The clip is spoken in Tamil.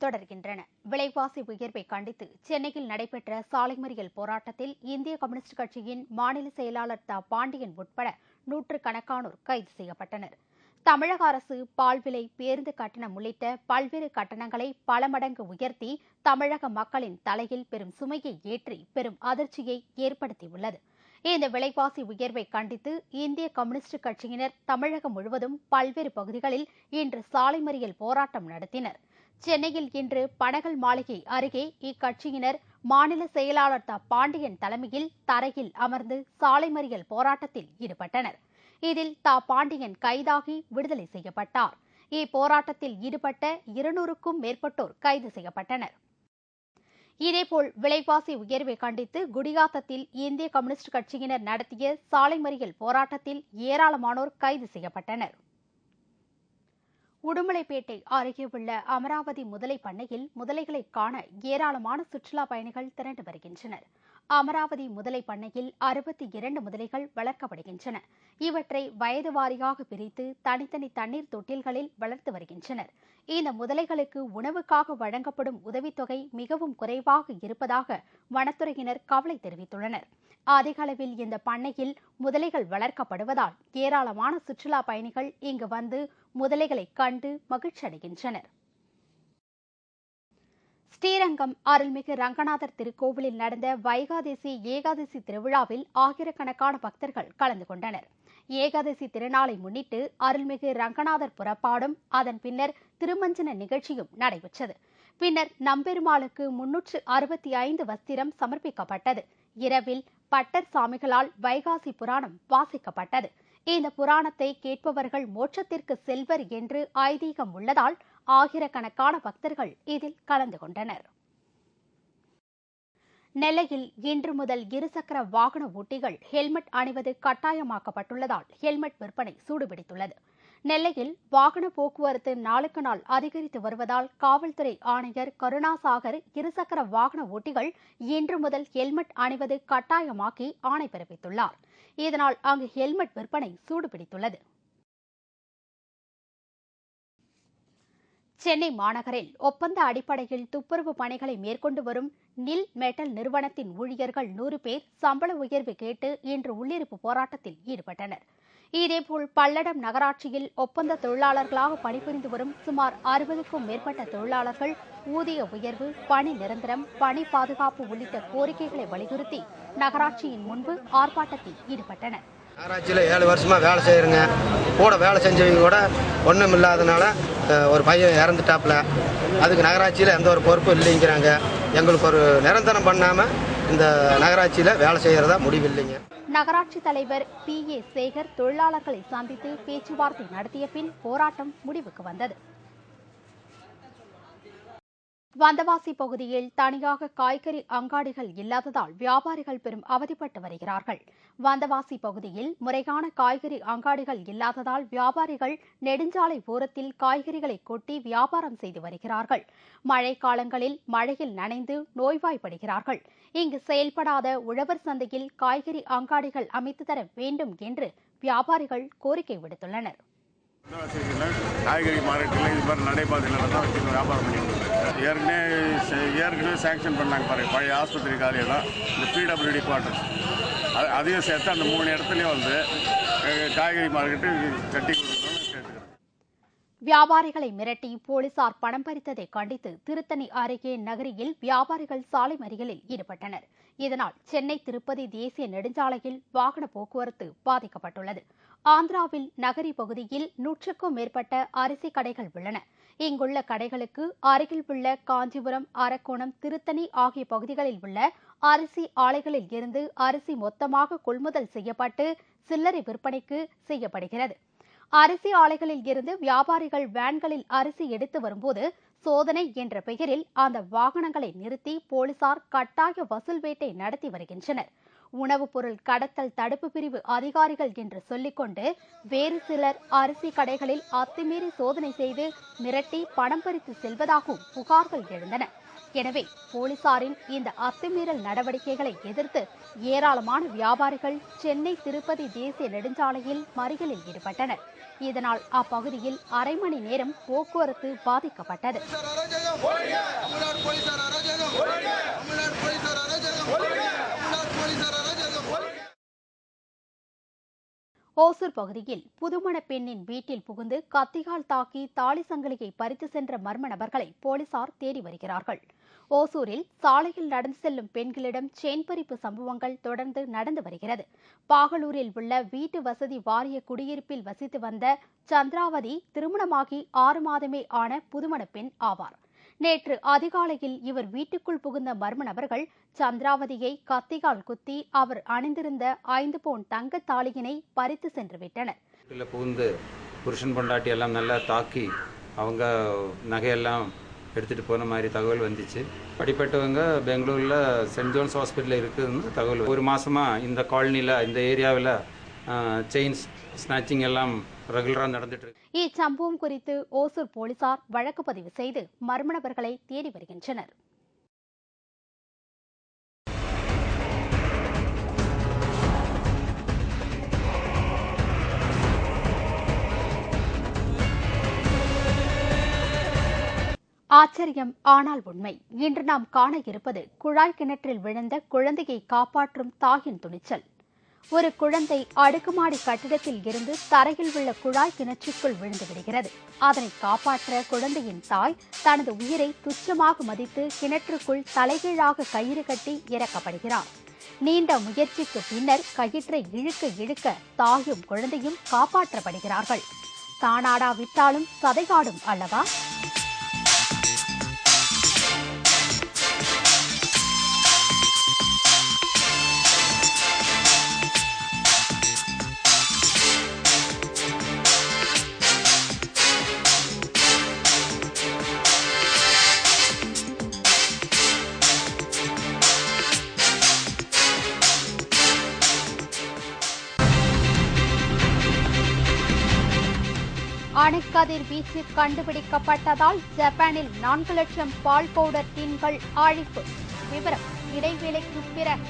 தொடர்கின்றன. விலைவாசி உயர்வை கண்டித்து சென்னையில் நடைபெற்ற சாலை மறியல் போராட்டத்தில் இந்திய கம்யூனிஸ்ட் கட்சியின் மாநில செயலாளர் தா பாண்டியன் உட்பட நூற்றுக்கணக்கானோர் கைது செய்யப்பட்டனர். தமிழக அரசு பால் விலை, பேருந்து கட்டணம் உள்ளிட்ட பல்வேறு கட்டணங்களை பல மடங்கு உயர்த்தி தமிழக மக்களின் தலையில் பெரும் சுமையை ஏற்றி பெரும் அதிர்ச்சியை ஏற்படுத்தியுள்ளது. இந்த விலைவாசி உயர்வை கண்டித்து இந்திய கம்யூனிஸ்ட் கட்சியினர் தமிழகம் முழுவதும் பல்வேறு பகுதிகளில் இன்று சாலை மறியல் போராட்டம் நடத்தினர். சென்னையில் இன்று பனகல் மாளிகை அருகே இக்கட்சியினர் மாநில செயலாளர் தா பாண்டியன் தலைமையில் தரையில் அமர்ந்து சாலை மறியல் போராட்டத்தில் ஈடுபட்டனர். இதில் தா பாண்டியன் கைதாகி விடுதலை செய்யப்பட்டார். இப்போராட்டத்தில் ஈடுபட்ட 200க்கும் மேற்பட்டோர் கைது செய்யப்பட்டனர். இதேபோல் விலைவாசி உயர்வை கண்டித்து குடியாத்தத்தில் இந்திய கம்யூனிஸ்ட் கட்சியினர் நடத்திய சாலை மறியல் போராட்டத்தில் ஏராளமானோர் கைது செய்யப்பட்டனர். உடுமலைப்பேட்டை அருகே உள்ள அமராவதி முதலை பண்ணையில் முதலைகளை காண ஏராளமான சுற்றுலா பயணிகள் திரண்டு வருகின்றனர். அமராவதி முதலை பண்ணையில் 62 முதலைகள் வளர்க்கப்படுகின்றன. இவற்றை வயது வாரியாக பிரித்து தனித்தனி தண்ணீர் தொட்டில்களில் வளர்த்து வருகின்றனர். இந்த முதலைகளுக்கு உணவுக்காக வழங்கப்படும் உதவித்தொகை மிகவும் குறைவாக இருப்பதாக வனத்துறையினர் கவலை தெரிவித்துள்ளனர். அதிக அளவில் இந்த பண்ணையில் முதலைகள் வளர்க்கப்படுவதால் ஏராளமான சுற்றுலா பயணிகள் இங்கு வந்து முதலைகளை கண்டு மகிழ்ச்சியடைகின்றனர். ஸ்ரீரங்கம் அருள்மிகு ரங்கநாதர் திருக்கோவிலில் நடந்த வைகாதசி ஏகாதசி திருவிழாவில் ஆயிரக்கணக்கான பக்தர்கள் கலந்து கொண்டனர். ஏகாதசி திருநாளை முன்னிட்டு அருள்மிகு ரங்கநாதர் புறப்பாடும் அதன் பின்னர் திருமஞ்சன நிகழ்ச்சியும் நடைபெற்றது. பின்னர் நம்பெருமாளுக்கு 365 வஸ்திரம் சமர்ப்பிக்கப்பட்டது. இரவில் பட்டர் சாமிகளால் வைகாசி புராணம் வாசிக்கப்பட்டது. இந்த புராணத்தை கேட்பவர்கள் மோட்சத்திற்கு செல்வர் என்று ஐதீகம் உள்ளதால் ஆயிரக்கணக்கான பக்தர்கள் இதில் கலந்து கொண்டனர். நெல்லையில் இன்று முதல் இருசக்கர வாகன ஓட்டிகள் ஹெல்மெட் அணிவது கட்டாயமாக்கப்பட்டுள்ளதால் ஹெல்மெட் விற்பனை சூடுபிடித்துள்ளது. நெல்லையில் வாகன போக்குவரத்து நாளுக்கு நாள் அதிகரித்து வருவதால் காவல்துறை ஆணையர் கருணாசாகர் இருசக்கர வாகன ஓட்டிகள் இன்று முதல் ஹெல்மெட் அணிவது கட்டாயமாக்கி ஆணை பிறப்பித்துள்ளார். இதனால் அங்கு ஹெல்மெட் விற்பனை சூடுபிடித்துள்ளது. சென்னை மாநகரில் ஒப்பந்த அடிப்படையில் துப்புரவு பணிகளை மேற்கொண்டு வரும் நில் மெட்டல் நிறுவனத்தின் ஊழியர்கள் 100 பேர் சம்பள உயர்வு கேட்டு இன்று உள்ளிருப்பு போராட்டத்தில் ஈடுபட்டனர். இதேபோல் பல்லடம் நகராட்சியில் ஒப்பந்த தொழிலாளர்களாக பணிபுரிந்து வரும் சுமார் 60க்கும் மேற்பட்ட தொழிலாளர்கள் ஊதிய உயர்வு, பணி நிரந்தரம், பணி பாதுகாப்பு உள்ளிட்ட கோரிக்கைகளை வலியுறுத்தி நகராட்சியின் முன்பு ஆர்ப்பாட்டத்தில் ஈடுபட்டனர். நகராட்சியில் 7 வருஷமாக வேலை செய்கிறேங்க. கூட வேலை செஞ்சவங்க கூட ஒன்றும் இல்லாதனால ஒரு பையன் இறந்துட்டாப்புல. அதுக்கு நகராட்சியில் எந்த ஒரு பொறுப்பும் இல்லைங்கிறாங்க. எங்களுக்கு ஒரு நிரந்தரம் பண்ணாமல் இந்த நகராட்சியில் வேலை செய்கிறதா முடிவில்லைங்க. நகராட்சி தலைவர் PA சேகர் தொழிலாளர்களை சந்தித்து பேச்சுவார்த்தை நடத்திய பின் போராட்டம் முடிவுக்கு வந்தது. வந்தவாசி பகுதியில் தனியாக காய்கறி அங்காடிகள் இல்லாததால் வியாபாரிகள் பெரும் அவதிப்பட்டு வருகிறார்கள். வந்தவாசி பகுதியில் முறையான காய்கறி அங்காடிகள் இல்லாததால் வியாபாரிகள் நெடுஞ்சாலை ஓரத்தில் காய்கறிகளை கொட்டி வியாபாரம் செய்து வருகிறார்கள். மழை காலங்களில் மழையில் நனைந்து நோய்வாய்ப்படுகிறார்கள். இங்கு செயல்படாத உழவர் சந்தையில் காய்கறி அங்காடிகள் அமைத்து தர வேண்டும் என்று வியாபாரிகள் கோரிக்கை விடுத்துள்ளனர். காய்கறி மார்க்கெட்டில் இது மாதிரி நடைபாதையில் தான் வச்சு வியாபாரம் பண்ணிட்டு ஏற்கனவே சேங்ஷன் பண்ணாங்க பாருங்கள். பழைய ஆஸ்பத்திரி காலையில் தான் இந்த PWD குவார்ட்டர்ஸ் அதையும் சேர்த்து அந்த 3 இடத்துலையும் வந்து காய்கறி மார்க்கெட்டு கட்டி கொடுக்கணும்னு கேட்டுக்கிறேன். வியாபாரிகளை மிரட்டி போலீசார் பணம் பறித்ததை கண்டித்து திருத்தணி அருகே நகரில் வியாபாரிகள் சாலை மறியலில் ஈடுபட்டனர். இதனால் சென்னை திருப்பதி தேசிய நெடுஞ்சாலையில் வாகன போக்குவரத்து பாதிக்கப்பட்டுள்ளது. ஆந்திராவில் நகரி பகுதியில் 100க்கும் மேற்பட்ட அரிசி கடைகள் உள்ளன. இங்குள்ள கடைகளுக்கு அருகில் உள்ள காஞ்சிபுரம், அரக்கோணம், திருத்தணி ஆகிய பகுதிகளில் உள்ள அரிசி ஆலைகளில் இருந்து அரிசி மொத்தமாக கொள்முதல் செய்யப்பட்டு சில்லறை விற்பனைக்கு செய்யப்படுகிறது. அரிசி ஆலைகளில் இருந்து வியாபாரிகள் வேன்களில் அரிசி எடுத்து வரும்போது சோதனை என்ற பெயரில் அந்த வாகனங்களை நிறுத்தி போலீசார் கட்டாய வசூல் வேட்டை நடத்தி வருகின்றனர். உணவுப் பொருள் கடத்தல் தடுப்பு பிரிவு அதிகாரிகள் என்று சொல்லிக்கொண்டு வேறு சிலர் அரிசி கடைகளில் அத்துமீறி சோதனை செய்து மிரட்டி பணம் பறித்து செல்வதாகவும் புகார்கள் எழுந்தன. எனவே போலீசாரின் இந்த அத்துமீறல் நடவடிக்கைகளை எதிர்த்து ஏராளமான வியாபாரிகள் சென்னை திருப்பதி தேசிய நெடுஞ்சாலையில் மறியலில் ஈடுபட்டனர். இதனால் அப்பகுதியில் அரை மணி நேரம் போக்குவரத்து பாதிக்கப்பட்டது. ஓசூர் பகுதியில் புதுமண பெண்ணின் வீட்டில் புகுந்து கத்தியால் தாக்கி தாலி சங்கிலியை பறித்து சென்ற மர்ம நபர்களை போலீசார் தேடி வருகிறார்கள். ஓசூரில் சாலையில் நடந்து செல்லும் பெண்களிடம் செயின் பறிப்பு சம்பவங்கள் தொடர்ந்து நடந்து வருகிறது. பாகலூரில் உள்ள வீட்டு வசதி வாரிய குடியிருப்பில் வசித்து வந்த சந்திராவதி திருமணமாகி 6 மாதமே ஆன புதுமண பெண் ஆவார். நேற்று அதிகாலையில் இவர் வீட்டுக்குள் புகுந்த மர்ம நபர்கள் சந்திராவதியை கத்தியால் குத்தி அவர் அணிந்திருந்த 5 பவுன் தங்க தாலியினை பறித்து சென்று விட்டனர். புகுந்து புருஷன் பொண்டாட்டி எல்லாம் நல்லா தாக்கி அவங்க நகையெல்லாம் எடுத்துகிட்டு போன மாதிரி தகவல் வந்துச்சு. படிப்பட்டவங்க பெங்களூரில் சென்ட் ஜோன்ஸ் ஹாஸ்பிட்டலில் இருக்குதுன்னு தகவல். 1 மாதமாக இந்த காலனியில் இந்த ஏரியாவில் செயின்ஸ் ஸ்நாச்சிங் எல்லாம் ரெகுலராக நடந்துட்டு இருக்கு. இச்சம்பவம் குறித்து ஓசூர் போலீசார் வழக்கு பதிவு செய்து மர்ம நபர்களை தேடி வருகின்றனர். ஆச்சரியம் ஆனால் உண்மை. இன்று நாம் காண இருப்பது குழாய் கிணற்றில் விழுந்த குழந்தையை காப்பாற்றும் தாயின் துணிச்சல். ஒரு குழந்தை அடுக்குமாடி கட்டிடத்தில் இருந்து தரையில் உள்ள குழாய் கிணற்றுக்குள் விழுந்து விடுகிறது. அதனை காப்பாற்ற குழந்தையின் தாய் தனது உயிரை துச்சமாக மதித்து கிணற்றுக்குள் தலைகீழாக கயிறு கட்டி இறக்கப்படுகிறார். நீண்ட முயற்சிக்கு பின்னர் கயிற்றை இழுக்க இழுக்க தாயும் குழந்தையும் காப்பாற்றப்படுகிறார்கள். தானாடாவிட்டாலும் சதைகாடும் அல்லவா? அணுக்கதிர் வீச்சு கண்டுபிடிக்கப்பட்டதால் ஜப்பானில் 4 லட்சம் பால் பவுடர் டின்கள் அழிப்பு. விவரம் இடைவேளைக்கு பிறகு.